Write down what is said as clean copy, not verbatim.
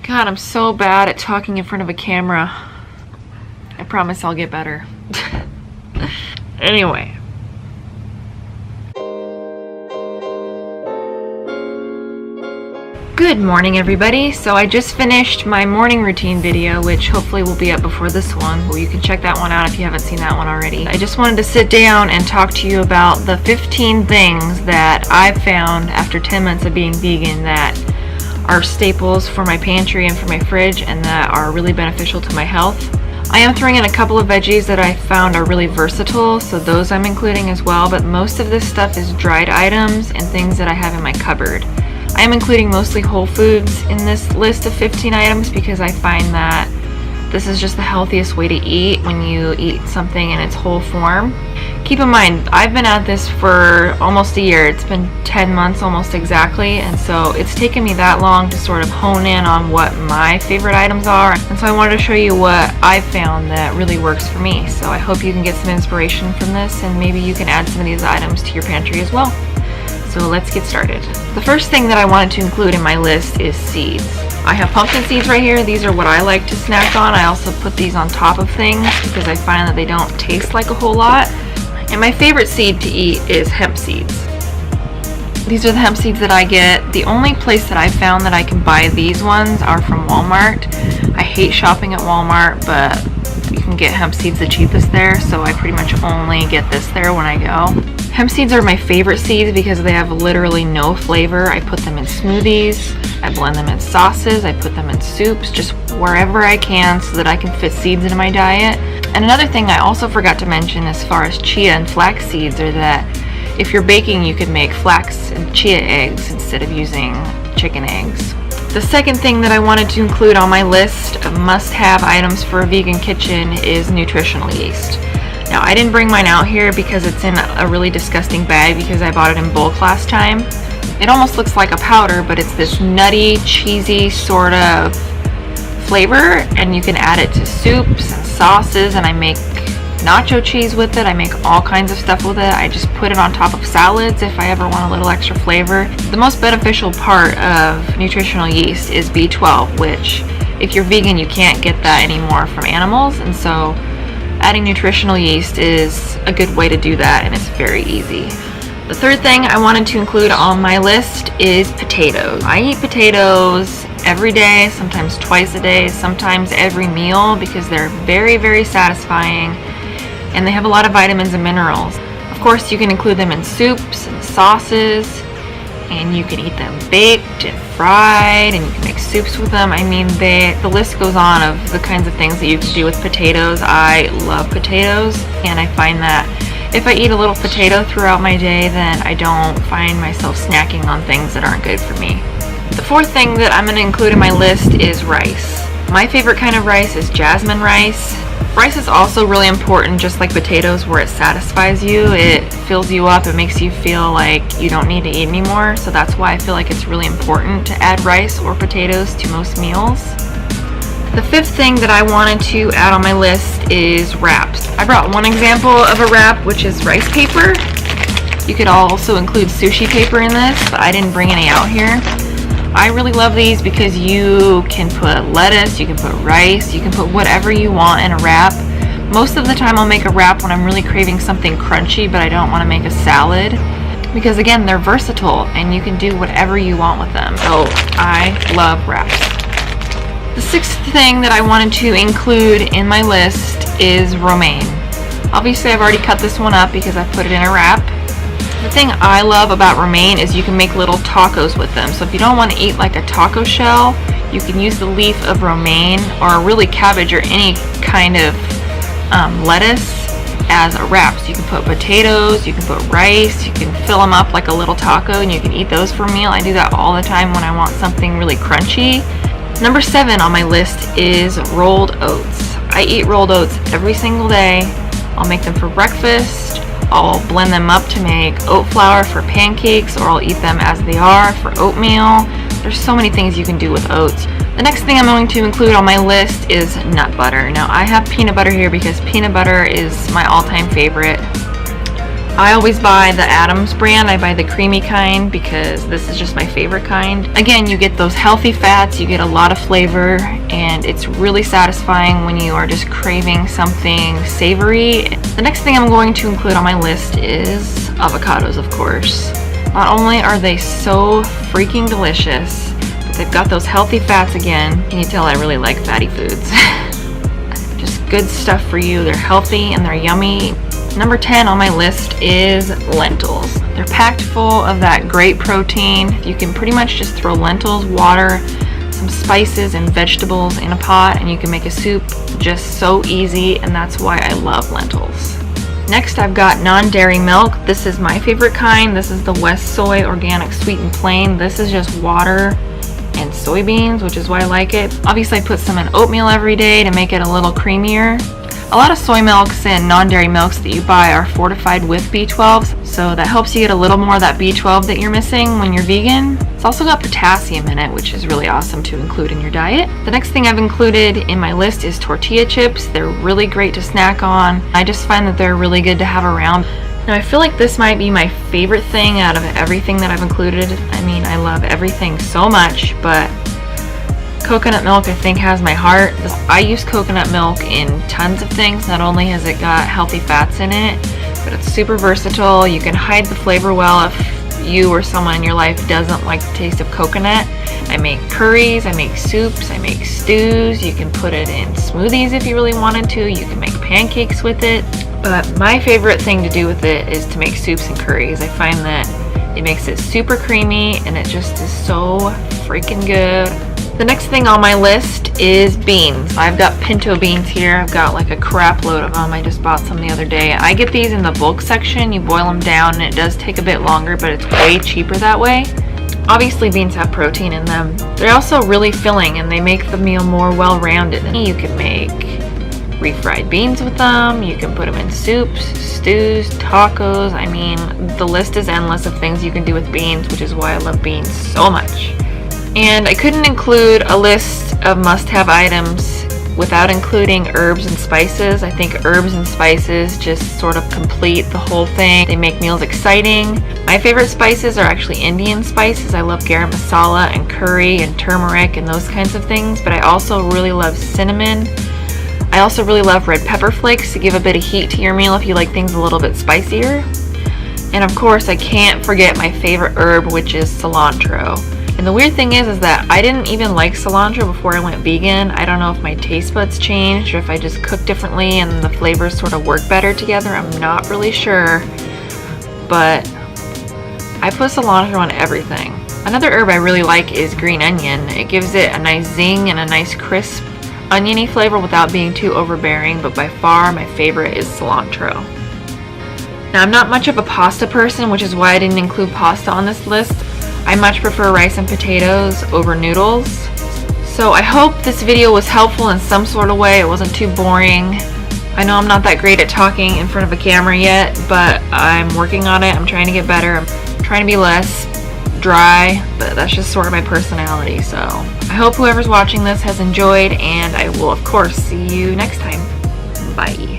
God, I'm so bad at talking in front of a camera. I promise I'll get better. Anyway. Good morning, everybody. So I just finished my morning routine video, which hopefully will be up before this one. Well, you can check that one out if you haven't seen that one already. I just wanted to sit down and talk to you about the 15 things that I've found after 10 months of being vegan that are staples for my pantry and for my fridge and that are really beneficial to my health. I am throwing in a couple of veggies that I found are really versatile, so those I'm including as well, but most of this stuff is dried items and things that I have in my cupboard. I am including mostly whole foods in this list of 15 items because I find that this is just the healthiest way to eat when you eat something in its whole form. Keep in mind, I've been at this for almost a year. It's been 10 months almost exactly, and so it's taken me that long to sort of hone in on what my favorite items are. And so I wanted to show you what I found that really works for me. So I hope you can get some inspiration from this, and maybe you can add some of these items to your pantry as well. So let's get started. The first thing that I wanted to include in my list is seeds. I have pumpkin seeds right here. These are what I like to snack on. I also put these on top of things because I find that they don't taste like a whole lot. And my favorite seed to eat is hemp seeds. These are the hemp seeds that I get. The only place that I found that I can buy these ones are from Walmart. I hate shopping at Walmart, but you can get hemp seeds the cheapest there, so I pretty much only get this there when I go. Hemp seeds are my favorite seeds because they have literally no flavor. I put them in smoothies, I blend them in sauces, I put them in soups, just wherever I can so that I can fit seeds into my diet. And another thing I also forgot to mention as far as chia and flax seeds are that if you're baking, you could make flax and chia eggs instead of using chicken eggs. The second thing that I wanted to include on my list of must-have items for a vegan kitchen is nutritional yeast. Now, I didn't bring mine out here because it's in a really disgusting bag because I bought it in bulk last time. It almost looks like a powder, but it's this nutty, cheesy sort of flavor, and you can add it to soups and sauces, and I make nacho cheese with it. I make all kinds of stuff with it. I just put it on top of salads if I ever want a little extra flavor. The most beneficial part of nutritional yeast is B12, which if you're vegan, you can't get that anymore from animals, and so adding nutritional yeast is a good way to do that, and it's very easy. The third thing I wanted to include on my list is potatoes. I eat potatoes every day, sometimes twice a day, sometimes every meal because they're very, very satisfying and they have a lot of vitamins and minerals. Of course, you can include them in soups and sauces, and you can eat them baked and fried, and you can make soups with them. I mean, the list goes on of the kinds of things that you can do with potatoes. I love potatoes, and I find that if I eat a little potato throughout my day, then I don't find myself snacking on things that aren't good for me. The fourth thing that I'm going to include in my list is rice. My favorite kind of rice is jasmine rice. Rice is also really important, just like potatoes, where it satisfies you. It fills you up. It makes you feel like you don't need to eat anymore. So that's why I feel like it's really important to add rice or potatoes to most meals. The fifth thing that I wanted to add on my list is wraps. I brought one example of a wrap, which is rice paper. You could also include sushi paper in this, but I didn't bring any out here. I really love these because you can put lettuce, you can put rice, you can put whatever you want in a wrap. Most of the time I'll make a wrap when I'm really craving something crunchy, but I don't want to make a salad. Because again, they're versatile and you can do whatever you want with them. So I love wraps. The sixth thing that I wanted to include in my list is romaine. Obviously I've already cut this one up because I put it in a wrap. The thing I love about romaine is you can make little tacos with them. So if you don't want to eat like a taco shell, you can use the leaf of romaine or really cabbage or any kind of lettuce as a wrap. So you can put potatoes, you can put rice, you can fill them up like a little taco and you can eat those for a meal. I do that all the time when I want something really crunchy. Number 7 on my list is rolled oats. I eat rolled oats every single day. I'll make them for breakfast. I'll blend them up to make oat flour for pancakes, or I'll eat them as they are for oatmeal. There's so many things you can do with oats. The next thing I'm going to include on my list is nut butter. Now I have peanut butter here because peanut butter is my all-time favorite. I always buy the Adams brand. I buy the creamy kind because this is just my favorite kind. Again, you get those healthy fats, you get a lot of flavor, and it's really satisfying when you are just craving something savory. The next thing I'm going to include on my list is avocados, of course. Not only are they so freaking delicious, but they've got those healthy fats again. Can you tell I really like fatty foods? Just good stuff for you. They're healthy and they're yummy. Number 10 on my list is lentils. They're packed full of that great protein. You can pretty much just throw lentils, water, some spices, and vegetables in a pot, and you can make a soup just so easy, and that's why I love lentils. Next, I've got non-dairy milk. This is my favorite kind. This is the West Soy Organic Sweet and Plain. This is just water and soybeans, which is why I like it. Obviously, I put some in oatmeal every day to make it a little creamier. A lot of soy milks and non-dairy milks that you buy are fortified with B12s, so that helps you get a little more of that B12 that you're missing when you're vegan. It's also got potassium in it, which is really awesome to include in your diet. The next thing I've included in my list is tortilla chips. They're really great to snack on. I just find that they're really good to have around. Now, I feel like this might be my favorite thing out of everything that I've included. I mean, I love everything so much, but coconut milk I think has my heart. I use coconut milk in tons of things. Not only has it got healthy fats in it, but it's super versatile. You can hide the flavor well if you or someone in your life doesn't like the taste of coconut. I make curries, I make soups, I make stews. You can put it in smoothies if you really wanted to. You can make pancakes with it. But my favorite thing to do with it is to make soups and curries. I find that it makes it super creamy and it just is so freaking good. The next thing on my list is beans. I've got pinto beans here. I've got like a crap load of them. I just bought some the other day. I get these in the bulk section. You boil them down and it does take a bit longer, but it's way cheaper that way. Obviously, beans have protein in them. They're also really filling and they make the meal more well-rounded. You can make refried beans with them. You can put them in soups, stews, tacos. I mean, the list is endless of things you can do with beans, which is why I love beans so much. And I couldn't include a list of must-have items without including herbs and spices. I think herbs and spices just sort of complete the whole thing. They make meals exciting. My favorite spices are actually Indian spices. I love garam masala and curry and turmeric and those kinds of things, but I also really love cinnamon. I also really love red pepper flakes to give a bit of heat to your meal if you like things a little bit spicier. And of course, I can't forget my favorite herb, which is cilantro. And the weird thing is that I didn't even like cilantro before I went vegan. I don't know if my taste buds changed or if I just cook differently and the flavors sort of work better together. I'm not really sure, but I put cilantro on everything. Another herb I really like is green onion. It gives it a nice zing and a nice crisp oniony flavor without being too overbearing, but by far my favorite is cilantro. Now, I'm not much of a pasta person, which is why I didn't include pasta on this list. I much prefer rice and potatoes over noodles. So I hope this video was helpful in some sort of way. It wasn't too boring. I know I'm not that great at talking in front of a camera yet, but I'm working on it. I'm trying to get better. I'm trying to be less dry, but that's just sort of my personality. So I hope whoever's watching this has enjoyed, and I will of course see you next time. Bye.